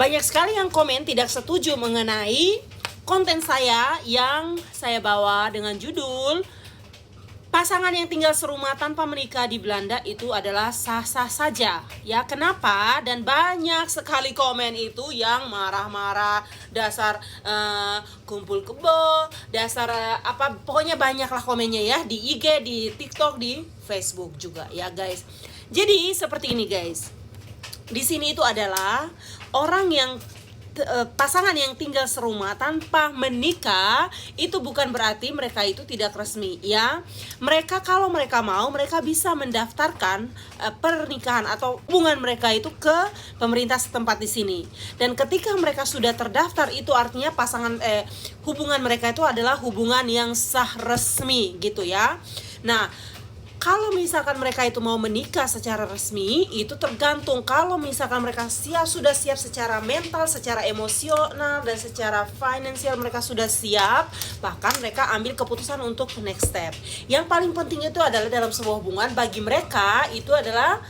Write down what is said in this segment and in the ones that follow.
Banyak sekali yang komen tidak setuju mengenai konten saya yang saya bawa dengan judul pasangan yang tinggal serumah tanpa menikah di Belanda itu adalah sah-sah saja. Ya, kenapa? Dan banyak sekali komen itu yang marah-marah, dasar kumpul kebo, dasar pokoknya banyaklah komennya ya, di IG, di TikTok, di Facebook juga ya guys. Jadi seperti ini guys. Di sini itu adalah orang yang pasangan yang tinggal serumah tanpa menikah, itu bukan berarti mereka itu tidak resmi ya. Mereka kalau mereka mau, mereka bisa mendaftarkan pernikahan atau hubungan mereka itu ke pemerintah setempat di sini. Dan ketika mereka sudah terdaftar, itu artinya hubungan mereka itu adalah hubungan yang sah resmi gitu ya. Nah, kalau misalkan mereka itu mau menikah secara resmi, itu tergantung. Kalau misalkan mereka sudah siap secara mental, secara emosional, dan secara finansial mereka sudah siap, bahkan mereka ambil keputusan untuk next step. Yang paling penting itu adalah dalam sebuah hubungan, bagi mereka itu adalah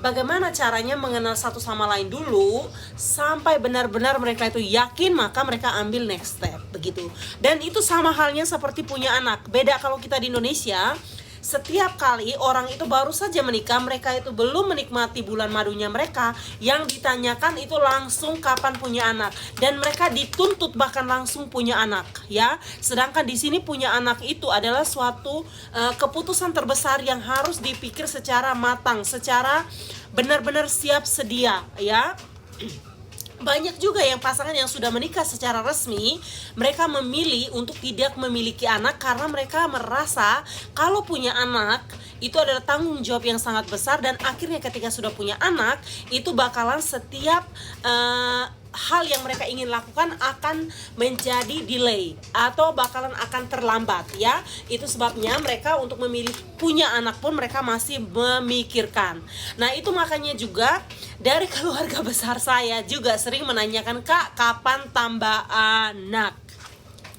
bagaimana caranya mengenal satu sama lain dulu, sampai benar-benar mereka itu yakin, maka mereka ambil next step, begitu. Dan itu sama halnya seperti punya anak. Beda kalau kita di Indonesia, setiap kali orang itu baru saja menikah, mereka itu belum menikmati bulan madunya mereka, yang ditanyakan itu langsung kapan punya anak, dan mereka dituntut bahkan langsung punya anak ya. Sedangkan di sini punya anak itu adalah suatu keputusan terbesar yang harus dipikir secara matang, secara benar-benar siap sedia ya. Banyak juga yang pasangan yang sudah menikah secara resmi, mereka memilih untuk tidak memiliki anak karena mereka merasa kalau punya anak itu adalah tanggung jawab yang sangat besar, dan akhirnya ketika sudah punya anak itu bakalan setiap hal yang mereka ingin lakukan akan menjadi delay atau bakalan akan terlambat ya. Itu sebabnya mereka untuk memilih punya anak pun mereka masih memikirkan. Nah, itu makanya juga dari keluarga besar saya juga sering menanyakan, "Kak, kapan tambah anak?"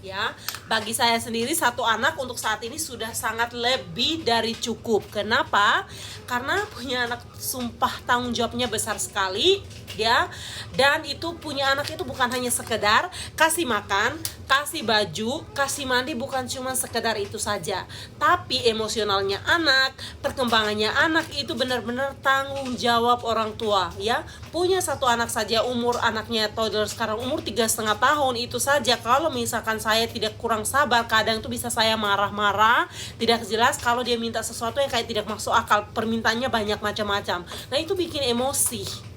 Ya, bagi saya sendiri satu anak untuk saat ini sudah sangat lebih dari cukup. Kenapa? Karena punya anak sumpah tanggung jawabnya besar sekali ya. Dan itu punya anak itu bukan hanya sekedar kasih makan, kasih baju, kasih mandi, bukan cuma sekedar itu saja. Tapi emosionalnya anak, perkembangannya anak itu benar-benar tanggung jawab orang tua ya. Punya satu anak saja, umur anaknya toddler sekarang umur 3,5 tahun, itu saja kalau misalkan saya tidak kurang sabar, kadang tuh bisa saya marah-marah, tidak jelas kalau dia minta sesuatu yang kayak tidak masuk akal, permintaannya banyak macam-macam. Nah, itu bikin emosi